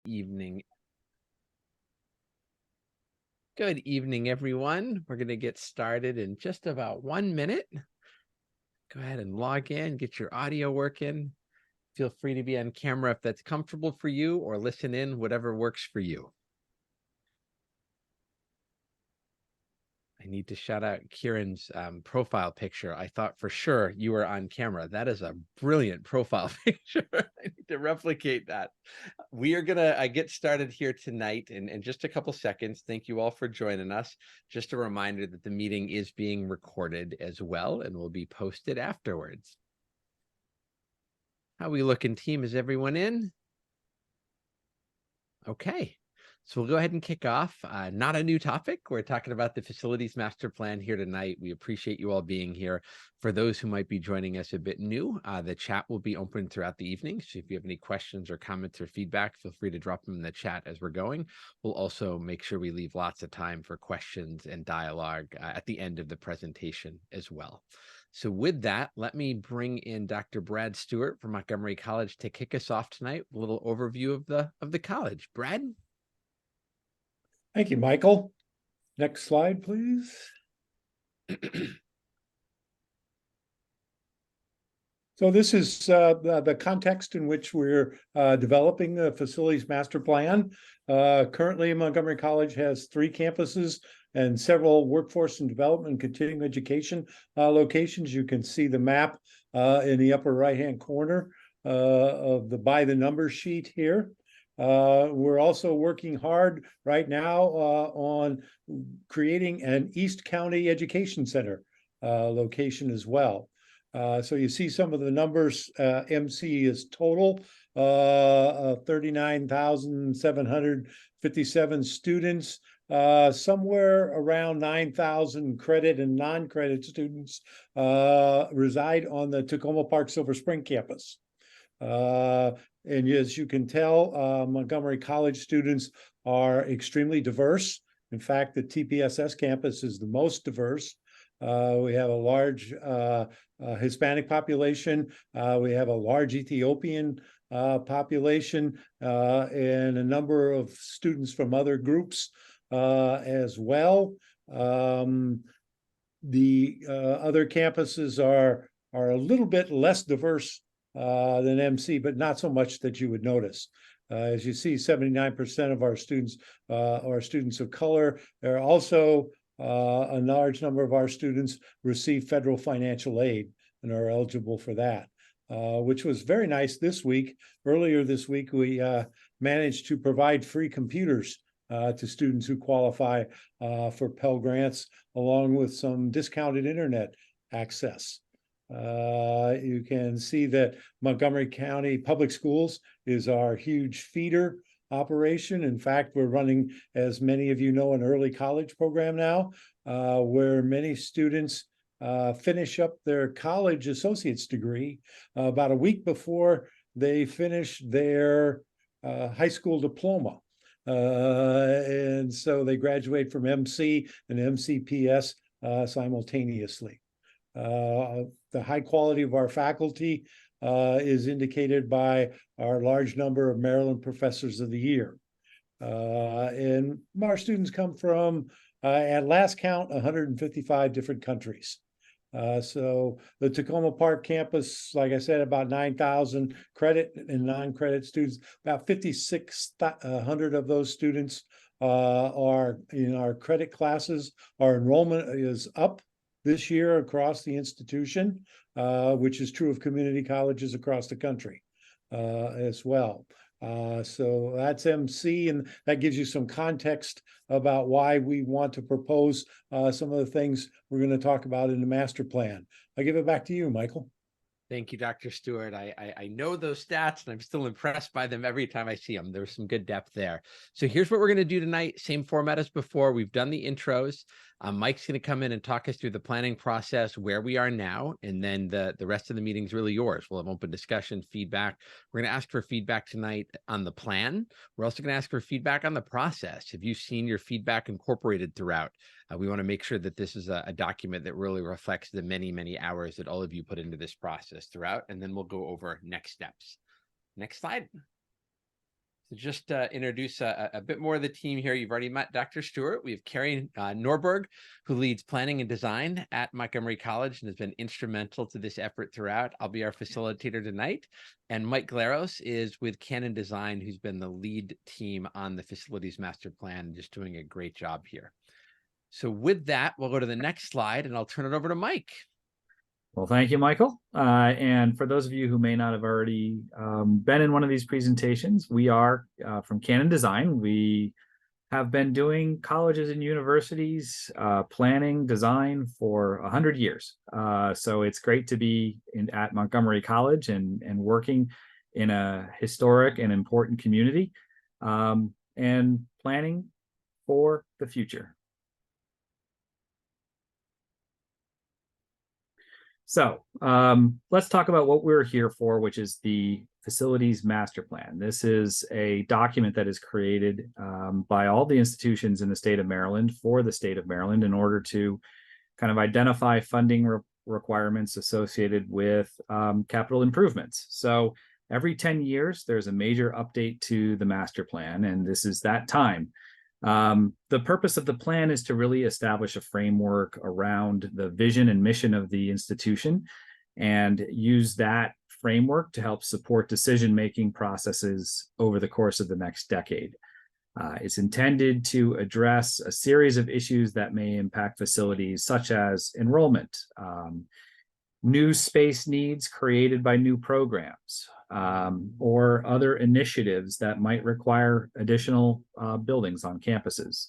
Evening. Good evening, everyone. We're going to get started in just about 1 minute. Go ahead and log in, get your audio working. Feel free to be on camera if that's comfortable for you, or listen in, whatever works for you. I need to shout out Kieran's profile picture. I thought for sure you were on camera. That is a brilliant profile picture. I need to replicate that. We are going to get started here tonight in just a couple seconds. Thank you all for joining us. Just a reminder that the meeting is being recorded as well and will be posted afterwards. How we looking, team? Is everyone in? Okay. So we'll go ahead and kick off. Not a new topic. We're talking about the facilities master plan here tonight. We appreciate you all being here. For those who might be joining us a bit new, the chat will be open throughout the evening. So if you have any questions or comments or feedback, feel free to drop them in the chat as we're going. We'll also make sure we leave lots of time for questions and dialogue at the end of the presentation as well. So with that, let me bring in Dr. Brad Stewart from Montgomery College to kick us off tonight with a little overview of the college. Brad? Thank you, Michael. Next slide, please. So this is the context in which we're developing the facilities master plan. Currently, Montgomery College has 3 campuses and several workforce and development and continuing education locations. You can see the map in the upper right-hand corner of the by the number sheet here. We're also working hard right now on creating an East County Education Center location as well. So you see some of the numbers. MC is total 39,757 students. Somewhere around 9,000 credit and non-credit students reside on the Takoma Park Silver Spring campus. And as you can tell, Montgomery College students are extremely diverse. In fact, the TPSS campus is the most diverse. We have a large Hispanic population. We have a large Ethiopian population and a number of students from other groups as well. The other campuses are a little bit less diverse than MC, but not so much that you would notice. As you see, 79% of our students are students of color. There are also a large number of our students receive federal financial aid and are eligible for that, which was very nice this week. Earlier this week, we managed to provide free computers to students who qualify for Pell Grants, along with some discounted internet access. You can see that Montgomery County Public Schools is our huge feeder operation. In fact, we're running, as many of you know, an early college program now, where many students finish up their college associate's degree about a week before they finish their high school diploma. And so they graduate from MC and MCPS simultaneously. The high quality of our faculty is indicated by our large number of Maryland Professors of the Year. And our students come from, at last count, 155 different countries. So the Takoma Park campus, like I said, about 9,000 credit and non-credit students. About 5,600 of those students are in our credit classes. Our enrollment is up this year across the institution, which is true of community colleges across the country as well. So that's MC, and that gives you some context about why we want to propose some of the things we're going to talk about in the master plan. I give it back to you, Michael. Thank you, Dr. Stewart. I know those stats, and I'm still impressed by them every time I see them. There's some good depth there. So here's what we're going to do tonight. Same format as before. We've done the intros. Mike's going to come in and talk us through the planning process, where we are now, and then the rest of the meeting is really yours. We'll have open discussion, feedback. We're going to ask for feedback tonight on the plan. We're also going to ask for feedback on the process. Have you seen your feedback incorporated throughout? We want to make sure that this is a document that really reflects the many, many hours that all of you put into this process throughout, and then we'll go over next steps. Next slide. So just introduce a bit more of the team here. You've already met Dr. Stewart. We have Carrie Norberg, who leads planning and design at Montgomery College and has been instrumental to this effort throughout. I'll be our facilitator tonight. And Mike Glaros is with Canon Design, who's been the lead team on the facilities master plan, just doing a great job here. So with that, we'll go to the next slide and I'll turn it over to Mike. Well, thank you, Michael. And for those of you who may not have already been in one of these presentations, we are from Canon Design. We have been doing colleges and universities planning design for 100 years. So it's great to be at Montgomery College and working in a historic and important community and planning for the future. So let's talk about what we're here for, which is the Facilities Master Plan. This is a document that is created by all the institutions in the state of Maryland for the state of Maryland in order to kind of identify funding requirements associated with capital improvements. So every 10 years, there's a major update to the master plan, and this is that time. The purpose of the plan is to really establish a framework around the vision and mission of the institution and use that framework to help support decision-making processes over the course of the next decade. It's intended to address a series of issues that may impact facilities, such as enrollment, new space needs created by new programs, or other initiatives that might require additional buildings on campuses.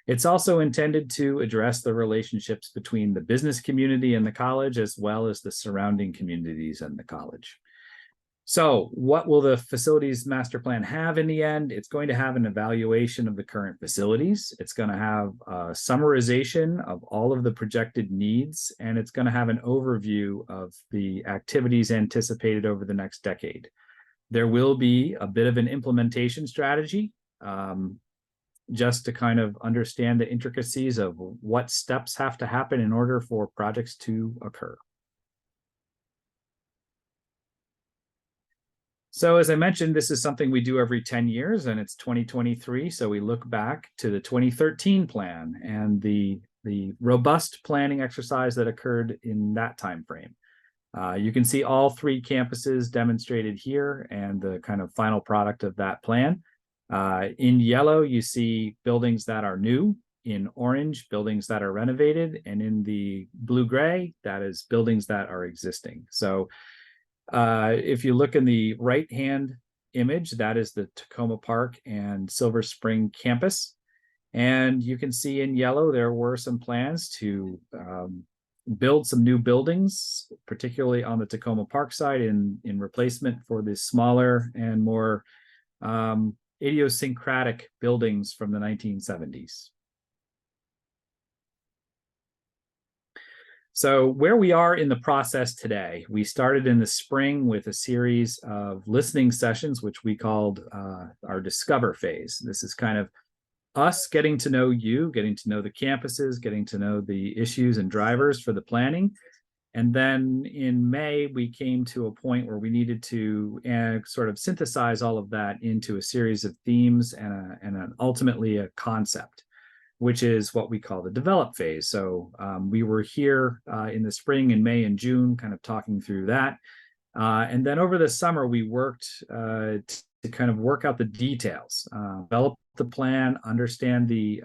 It's also intended to address the relationships between the business community and the college, as well as the surrounding communities and the college. So what will the facilities master plan have in the end? It's going to have an evaluation of the current facilities. It's going to have a summarization of all of the projected needs, and it's going to have an overview of the activities anticipated over the next decade. There will be a bit of an implementation strategy, just to kind of understand the intricacies of what steps have to happen in order for projects to occur. So as I mentioned, this is something we do every 10 years, and it's 2023. So we look back to the 2013 plan and the robust planning exercise that occurred in that time frame. You can see all three campuses demonstrated here and the kind of final product of that plan. In yellow, you see buildings that are new. In orange, buildings that are renovated. And in the blue-gray, that is buildings that are existing. So if you look in the right-hand image, that is the Tacoma Park and Silver Spring campus. And you can see in yellow, there were some plans to build some new buildings, particularly on the Tacoma Park side in replacement for the smaller and more idiosyncratic buildings from the 1970s. So where we are in the process today, we started in the spring with a series of listening sessions, which we called our Discover phase. This is kind of us getting to know you, getting to know the campuses, getting to know the issues and drivers for the planning. And then in May, we came to a point where we needed to sort of synthesize all of that into a series of themes and ultimately a concept, which is what we call the develop phase. So we were here in the spring, in May and June, kind of talking through that. And then over the summer, we worked to kind of work out the details, develop the plan, understand the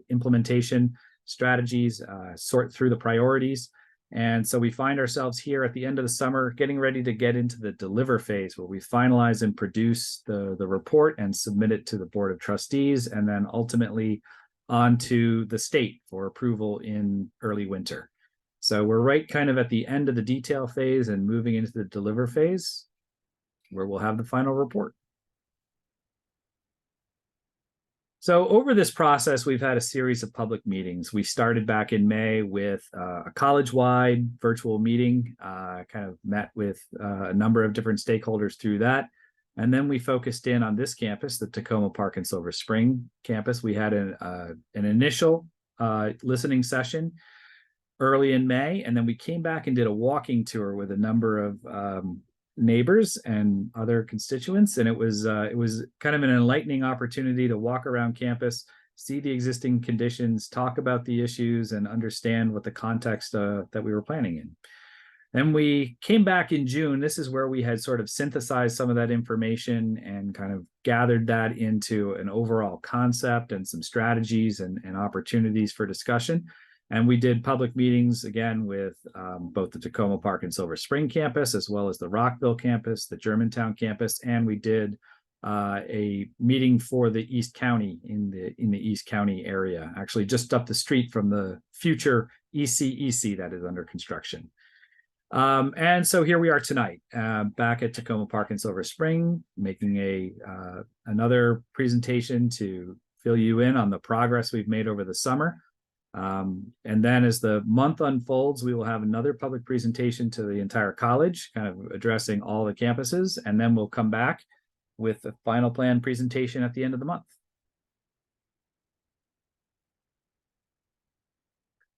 implementation strategies, sort through the priorities. And so we find ourselves here at the end of the summer, getting ready to get into the deliver phase, where we finalize and produce the report and submit it to the Board of Trustees, and then ultimately onto the state for approval in early winter. So we're right kind of at the end of the detail phase and moving into the deliver phase, where we'll have the final report. So over this process, we've had a series of public meetings. We started back in May with a college-wide virtual meeting, kind of met with a number of different stakeholders through that. And then we focused in on this campus, the Tacoma Park and Silver Spring campus. We had an initial listening session early in May, and then we came back and did a walking tour with a number of neighbors and other constituents, and it was kind of an enlightening opportunity to walk around campus, see the existing conditions, talk about the issues, and understand what the context that we were planning in. Then we came back in June. This is where we had sort of synthesized some of that information and kind of gathered that into an overall concept and some strategies and opportunities for discussion. And we did public meetings again with both the Tacoma Park and Silver Spring campus, as well as the Rockville campus, the Germantown campus, and we did a meeting for the East County in the East County area, actually just up the street from the future ECEC that is under construction. And so here we are tonight, back at Tacoma Park and Silver Spring, making another presentation to fill you in on the progress we've made over the summer. And then as the month unfolds, we will have another public presentation to the entire college, kind of addressing all the campuses, and then we'll come back with the final plan presentation at the end of the month.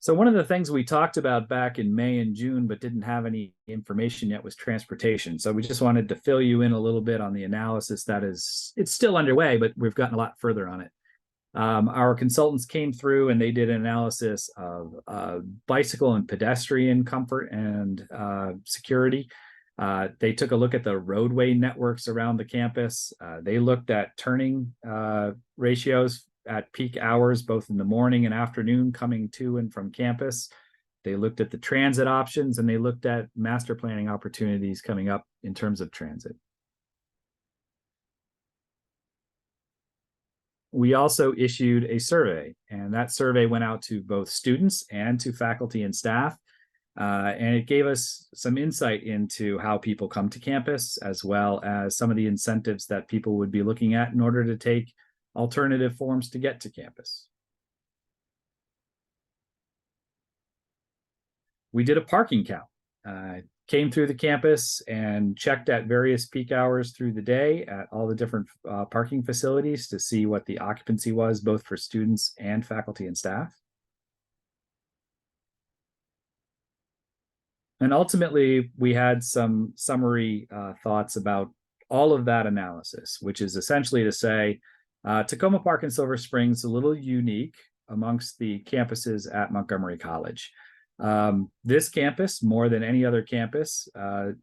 So one of the things we talked about back in May and June, but didn't have any information yet, was transportation. So we just wanted to fill you in a little bit on the analysis it's still underway, but we've gotten a lot further on it. Our consultants came through and they did an analysis of bicycle and pedestrian comfort and security. They took a look at the roadway networks around the campus. They looked at turning ratios at peak hours, both in the morning and afternoon, coming to and from campus. They looked at the transit options, and they looked at master planning opportunities coming up in terms of transit. We also issued a survey, and that survey went out to both students and to faculty and staff. And it gave us some insight into how people come to campus, as well as some of the incentives that people would be looking at in order to take alternative forms to get to campus. We did a parking count. Came through the campus and checked at various peak hours through the day at all the different parking facilities to see what the occupancy was, both for students and faculty and staff. And ultimately, we had some summary thoughts about all of that analysis, which is essentially to say, Tacoma Park and Silver Spring is a little unique amongst the campuses at Montgomery College. This campus, more than any other campus,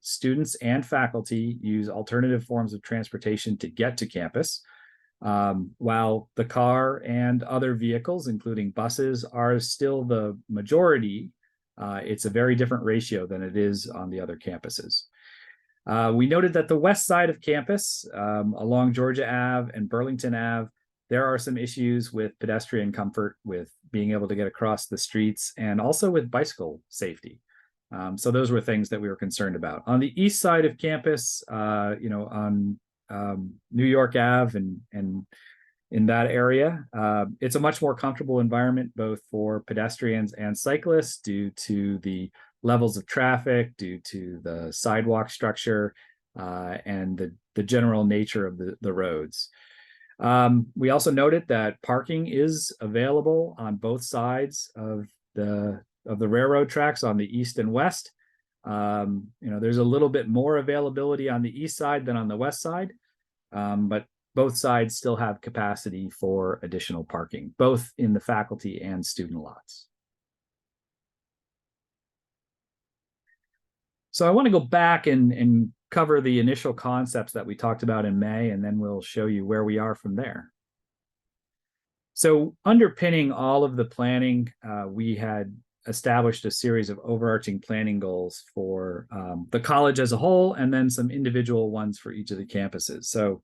students and faculty use alternative forms of transportation to get to campus, while the car and other vehicles, including buses, are still the majority. It's a very different ratio than it is on the other campuses. We noted that the west side of campus, along Georgia Ave and Burlington Ave, there are some issues with pedestrian comfort, with being able to get across the streets, and also with bicycle safety. So those were things that we were concerned about. On the east side of campus, on New York Ave and in that area, it's a much more comfortable environment, both for pedestrians and cyclists, due to the levels of traffic, due to the sidewalk structure, and the general nature of the roads. We also noted that parking is available on both sides of the railroad tracks on the east and west. There's a little bit more availability on the east side than on the west side, but both sides still have capacity for additional parking, both in the faculty and student lots. So I want to go back and cover the initial concepts that we talked about in May, and then we'll show you where we are from there. So underpinning all of the planning, we had established a series of overarching planning goals for the college as a whole, and then some individual ones for each of the campuses. So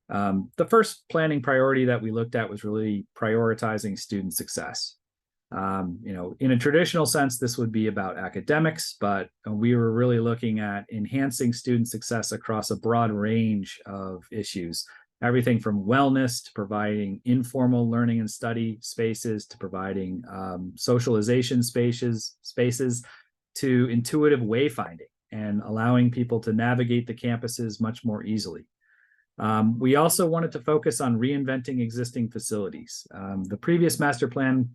the first planning priority that we looked at was really prioritizing student success. In a traditional sense, this would be about academics, but we were really looking at enhancing student success across a broad range of issues, everything from wellness to providing informal learning and study spaces, to providing socialization spaces to intuitive wayfinding and allowing people to navigate the campuses much more easily. We also wanted to focus on reinventing existing facilities. The previous master plan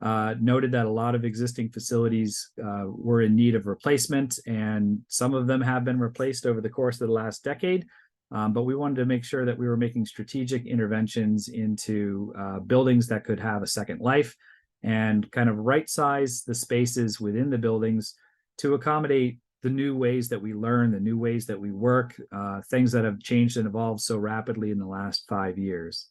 noted that a lot of existing facilities were in need of replacement, and some of them have been replaced over the course of the last decade. But we wanted to make sure that we were making strategic interventions into buildings that could have a second life, and kind of right size the spaces within the buildings to accommodate the new ways that we learn, the new ways that we work, things that have changed and evolved so rapidly in the last 5 years.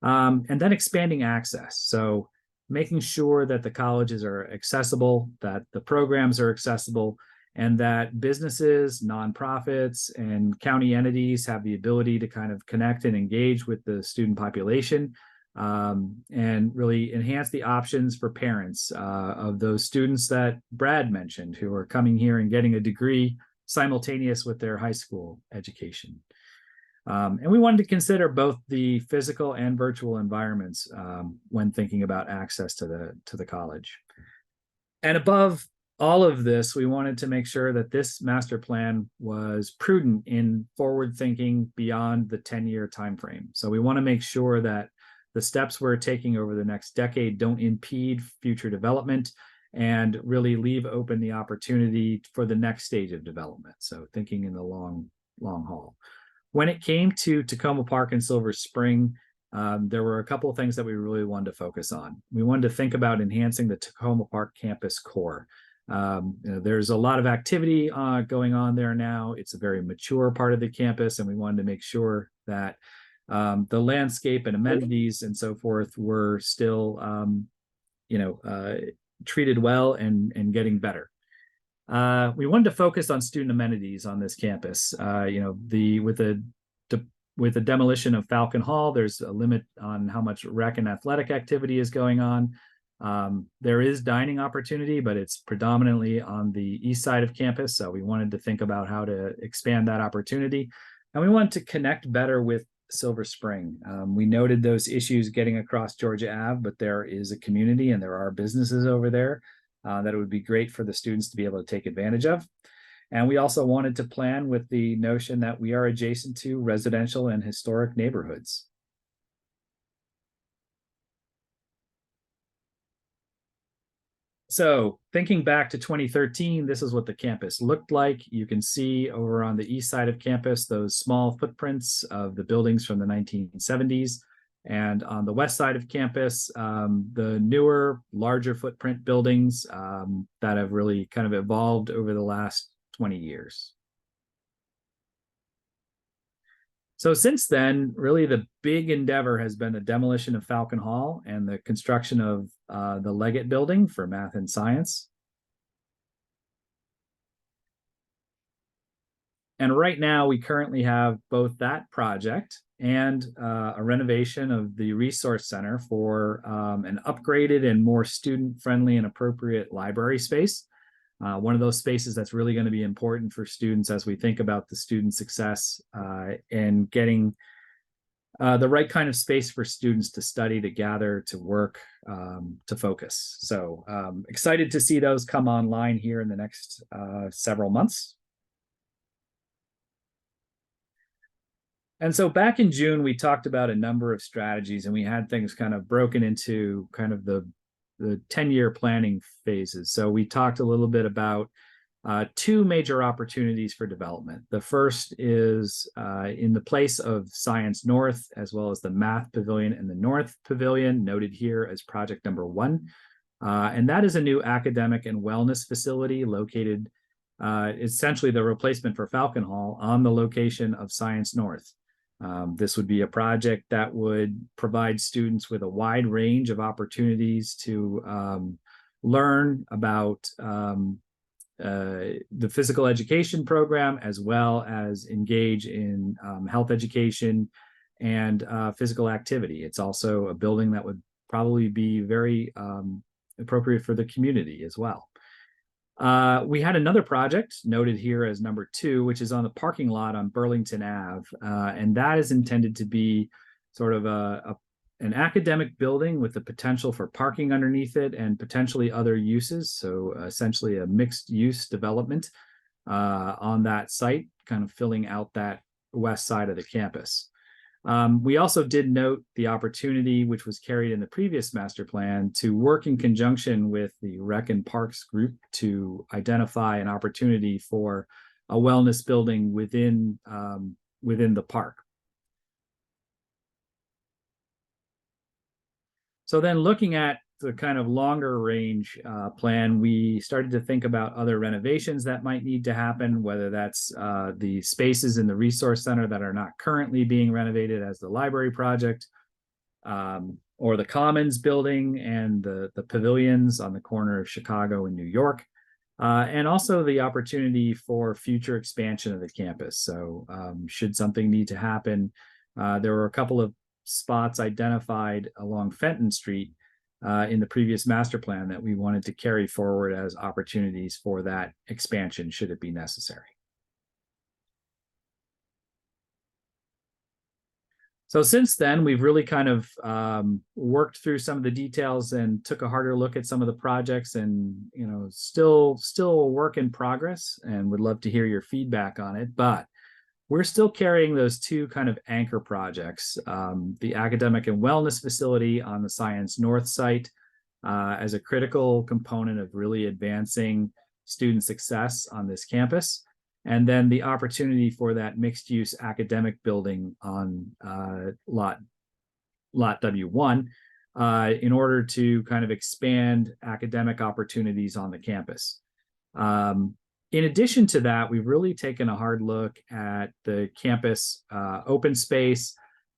And then expanding access. So making sure that the colleges are accessible, that the programs are accessible, and that businesses, nonprofits, and county entities have the ability to kind of connect and engage with the student population, and really enhance the options for parents of those students that Brad mentioned, who are coming here and getting a degree simultaneous with their high school education. And we wanted to consider both the physical and virtual environments when thinking about access to the college. And above all of this, we wanted to make sure that this master plan was prudent in forward thinking beyond the 10-year timeframe. So we want to make sure that the steps we're taking over the next decade don't impede future development and really leave open the opportunity for the next stage of development. So thinking in the long haul. When it came to Takoma Park and Silver Spring, there were a couple of things that we really wanted to focus on. We wanted to think about enhancing the Takoma Park campus core. There's a lot of activity going on there now. It's a very mature part of the campus, and we wanted to make sure that the landscape and amenities and so forth were still, treated well and getting better. We wanted to focus on student amenities on this campus. With the demolition of Falcon Hall, there's a limit on how much rec and athletic activity is going on. There is dining opportunity, but it's predominantly on the east side of campus. So we wanted to think about how to expand that opportunity. And we wanted to connect better with Silver Spring. We noted those issues getting across Georgia Ave, but there is a community and there are businesses over there that it would be great for the students to be able to take advantage of. And we also wanted to plan with the notion that we are adjacent to residential and historic neighborhoods. So thinking back to 2013, this is what the campus looked like. You can see over on the east side of campus, those small footprints of the buildings from the 1970s. And on the west side of campus, the newer, larger footprint buildings that have really kind of evolved over the last 20 years. So since then, really the big endeavor has been the demolition of Falcon Hall and the construction of the Leggett Building for math and science. And right now we currently have both that project and a renovation of the Resource Center for an upgraded and more student-friendly and appropriate library space. One of those spaces that's really going to be important for students as we think about the student success and getting the right kind of space for students to study, to gather, to work, to focus. So excited to see those come online here in the next several months. And so back in June, we talked about a number of strategies, and we had things kind of broken into kind of the 10-year planning phases. So we talked a little bit about two major opportunities for development. The first is in the place of Science North, as well as the Math Pavilion and the North Pavilion, noted here as project number 1. And that is a new academic and wellness facility located essentially the replacement for Falcon Hall on the location of Science North. This would be a project that would provide students with a wide range of opportunities to learn about the physical education program, as well as engage in health education and physical activity. It's also a building that would probably be very appropriate for the community as well. We had another project noted here as number 2, which is on the parking lot on Burlington Ave. And that is intended to be sort of an academic building with the potential for parking underneath it and potentially other uses. So essentially a mixed use development on that site, kind of filling out that west side of the campus. We also did note the opportunity, which was carried in the previous master plan, to work in conjunction with the Rec and Parks group to identify an opportunity for a wellness building within the park. So then looking at the kind of longer range plan, we started to think about other renovations that might need to happen, whether that's the spaces in the resource center that are not currently being renovated as the library project, or the Commons building and the pavilions on the corner of Chicago and New York, and also the opportunity for future expansion of the campus. So should something need to happen, there were a couple of spots identified along Fenton Street in the previous master plan that we wanted to carry forward as opportunities for that expansion should it be necessary. So since then, we've really kind of worked through some of the details and took a harder look at some of the projects, and still a work in progress, and would love to hear your feedback on it. But we're still carrying those two kind of anchor projects, the academic and wellness facility on the Science North site as a critical component of really advancing student success on this campus. And then the opportunity for that mixed use academic building on lot W1 in order to kind of expand academic opportunities on the campus. In addition to that, we've really taken a hard look at the campus open space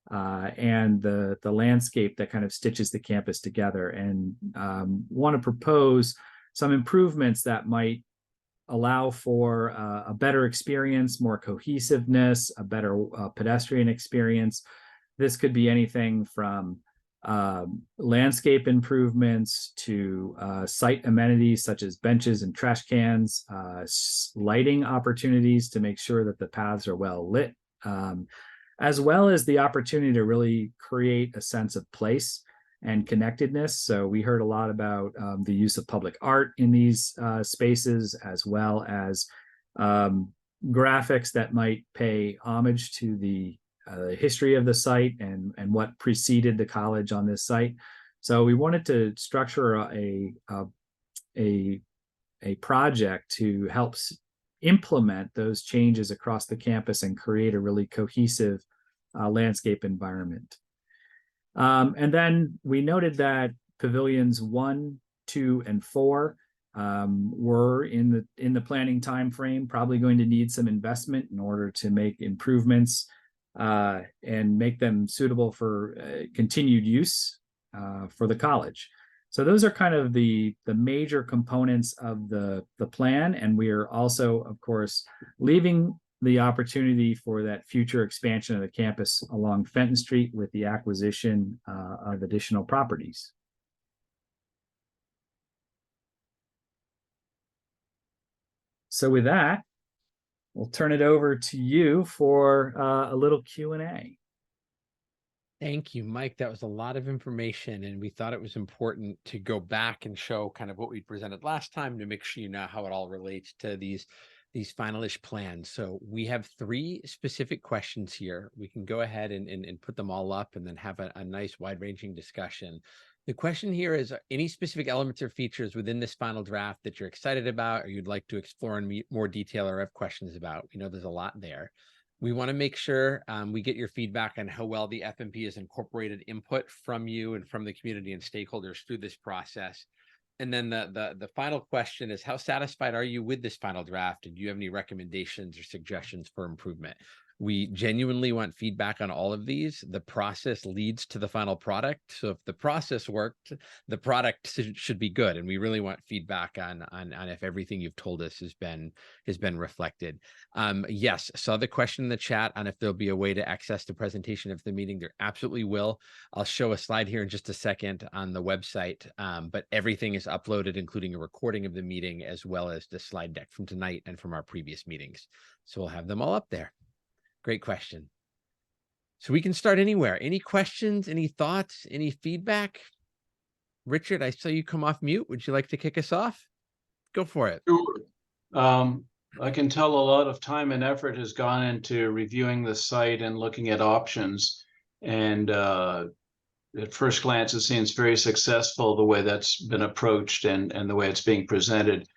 and the landscape that kind of stitches the campus together, and want to propose some improvements that might allow for a better experience, more cohesiveness, a better pedestrian experience. This could be anything from landscape improvements to site amenities such as benches and trash cans, lighting opportunities to make sure that the paths are well lit, as well as the opportunity to really create a sense of place and connectedness. So we heard a lot about the use of public art in these spaces, as well as graphics that might pay homage to the history of the site and what preceded the college on this site. So we wanted to structure a project to help implement those changes across the campus and create a really cohesive landscape environment. And then we noted that pavilions 1, 2, and 4 were in the planning time frame, probably going to need some investment in order to make improvements and make them suitable for continued use for the college. So those are kind of the major components of the plan. And we are also, of course, leaving the opportunity for that future expansion of the campus along Fenton Street with the acquisition of additional properties. So with that, we'll turn it over to you for a little Q&A. Thank you, Mike. That was a lot of information, and we thought it was important to go back and show kind of what we presented last time to make sure you know how it all relates to these finalish plans. So we have 3 specific questions here. We can go ahead and put them all up and then have a nice wide-ranging discussion. The question here is, any specific elements or features within this final draft that you're excited about or you'd like to explore in more detail or have questions about? We know there's a lot there. We want to make sure we get your feedback on how well the FMP has incorporated input from you and from the community and stakeholders through this process. And then the final question is, how satisfied are you with this final draft? And do you have any recommendations or suggestions for improvement? We genuinely want feedback on all of these. The process leads to the final product. So if the process worked, the product should be good. And we really want feedback on if everything you've told us has been reflected. Yes, saw the question in the chat on if there'll be a way to access the presentation of the meeting. There absolutely will. I'll show a slide here in just a second on the website, but everything is uploaded, including a recording of the meeting, as well as the slide deck from tonight and from our previous meetings. So we'll have them all up there. Great question. So we can start anywhere. Any questions, any thoughts, any feedback? Richard, I saw you come off mute. Would you like to kick us off? Go for it. Sure. I can tell a lot of time and effort has gone into reviewing the site and looking at options. And at first glance, it seems very successful the way that's been approached and the way it's being presented.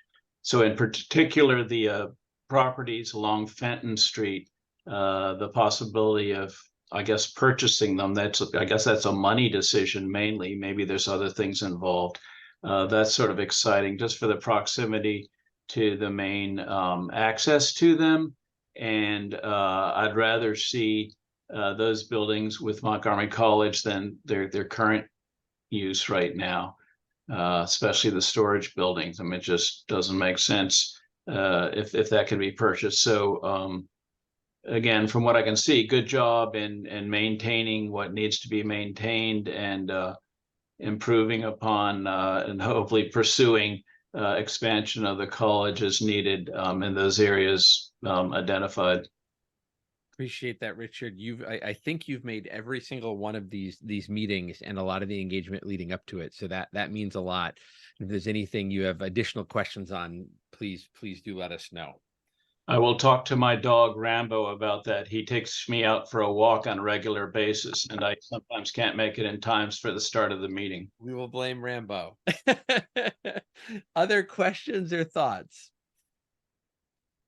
So in particular, the properties along Fenton Street, the possibility of, I guess, purchasing them, I guess that's a money decision mainly. Maybe there's other things involved. That's sort of exciting just for the proximity to the main access to them. And I'd rather see those buildings with Montgomery College than their current use right now, especially the storage buildings. I mean, it just doesn't make sense if that can be purchased. So again, from what I can see, good job in maintaining what needs to be maintained and improving upon and hopefully pursuing expansion of the college as needed in those areas identified. Appreciate that, Richard. I think you've made every single one of these meetings and a lot of the engagement leading up to it. So that means a lot. If there's anything you have additional questions on, please do let us know. I will talk to my dog Rambo about that. He takes me out for a walk on a regular basis, and I sometimes can't make it in times for the start of the meeting. We will blame Rambo. Other questions or thoughts?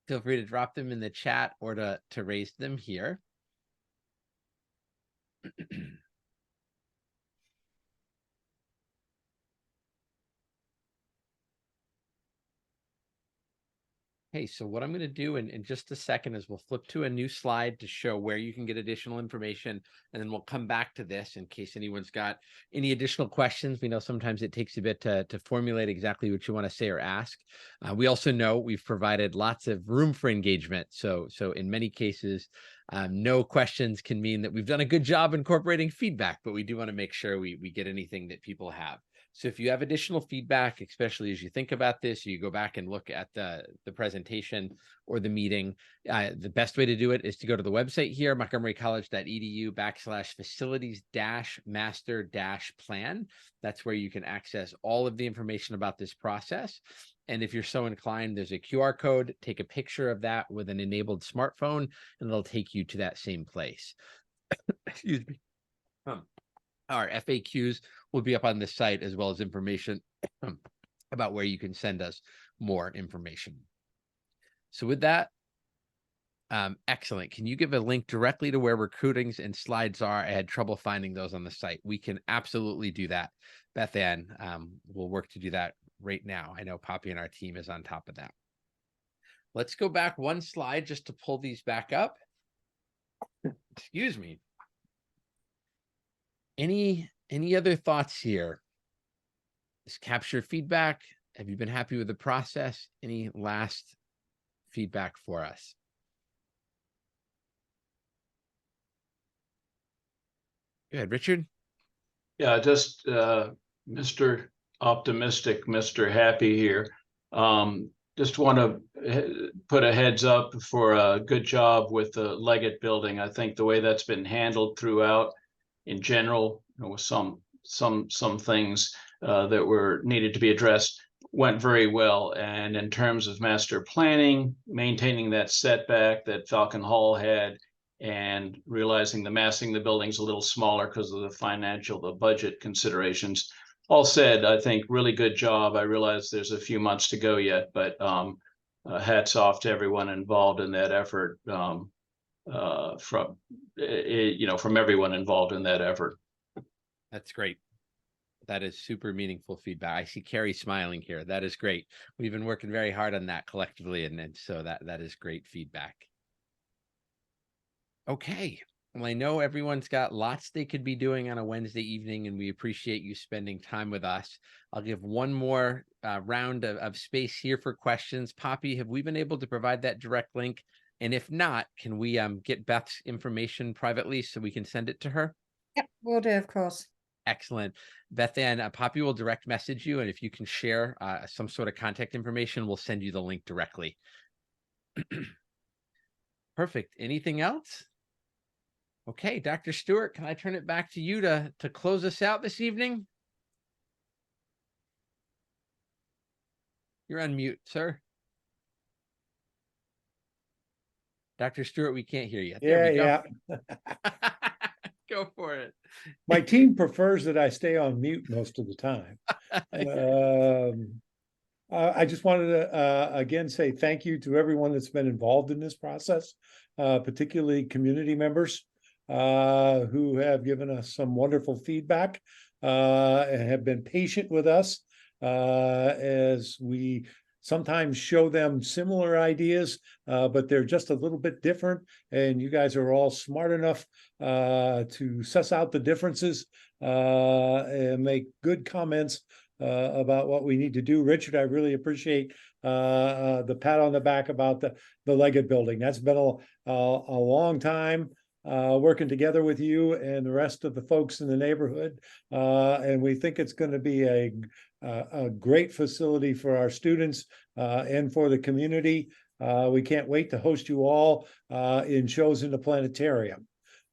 Feel free to drop them in the chat or to raise them here. Hey, so what I'm going to do in just a second is we'll flip to a new slide to show where you can get additional information, and then we'll come back to this in case anyone's got any additional questions. We know sometimes it takes a bit to formulate exactly what you want to say or ask. We also know we've provided lots of room for engagement. So in many cases, no questions can mean that we've done a good job incorporating feedback, but we do want to make sure we get anything that people have. So if you have additional feedback, especially as you think about this, you go back and look at the presentation or the meeting, the best way to do it is to go to the website here, montgomerycollege.edu/facilities-master-plan. That's where you can access all of the information about this process. And if you're so inclined, there's a QR code. Take a picture of that with an enabled smartphone, and it'll take you to that same place. Excuse me. Our FAQs will be up on this site, as well as information about where you can send us more information. So with that, excellent. Can you give a link directly to where recruitings and slides are? I had trouble finding those on the site. We can absolutely do that. Beth Ann will work to do that right now. I know Poppy and our team is on top of that. Let's go back one slide just to pull these back up. Excuse me. Any other thoughts here? Just capture feedback. Have you been happy with the process? Any last feedback for us? Go ahead, Richard. Yeah, just Mr. Optimistic, Mr. Happy here. Just want to put a heads up for a good job with the Leggett building. I think the way that's been handled throughout in general, with some things that were needed to be addressed, went very well. And in terms of master planning, maintaining that setback that Falcon Hall had, and realizing the massing the building's a little smaller because of the budget considerations. All said, I think really good job. I realize there's a few months to go yet, but hats off to everyone involved in that effort. From everyone involved in that effort. That's great. That is super meaningful feedback. I see Carrie smiling here. That is great. We've been working very hard on that collectively, and so that is great feedback. Okay. Well, I know everyone's got lots they could be doing on a Wednesday evening, and we appreciate you spending time with us. I'll give one more round of space here for questions. Poppy, have we been able to provide that direct link? And if not, can we get Beth's information privately so we can send it to her? Yep, we'll do, of course. Excellent. Beth Ann, Poppy will direct message you, and if you can share some sort of contact information, we'll send you the link directly. Perfect. Anything else? Okay, Dr. Stewart, can I turn it back to you to close us out this evening? You're on mute, sir. Dr. Stewart, we can't hear you. There we go. Go for it. My team prefers that I stay on mute most of the time. I just wanted to again say thank you to everyone that's been involved in this process, particularly community members who have given us some wonderful feedback and have been patient with us as we sometimes show them similar ideas, but they're just a little bit different. And you guys are all smart enough to suss out the differences and make good comments about what we need to do. Richard, I really appreciate the pat on the back about the Leggett building. That's been a long time working together with you and the rest of the folks in the neighborhood. And we think it's going to be a great facility for our students and for the community. We can't wait to host you all in shows in the planetarium.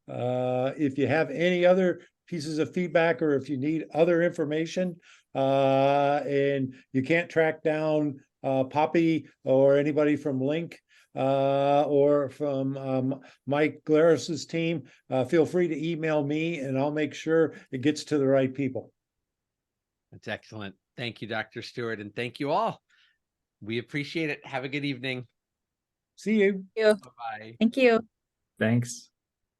If you have any other pieces of feedback or if you need other information and you can't track down Poppy or anybody from Link or from Mike Glarus's team, feel free to email me and I'll make sure it gets to the right people. That's excellent. Thank you, Dr. Stewart, and thank you all. We appreciate it. Have a good evening. See you. Thank you. Bye-bye. Thank you. Thanks.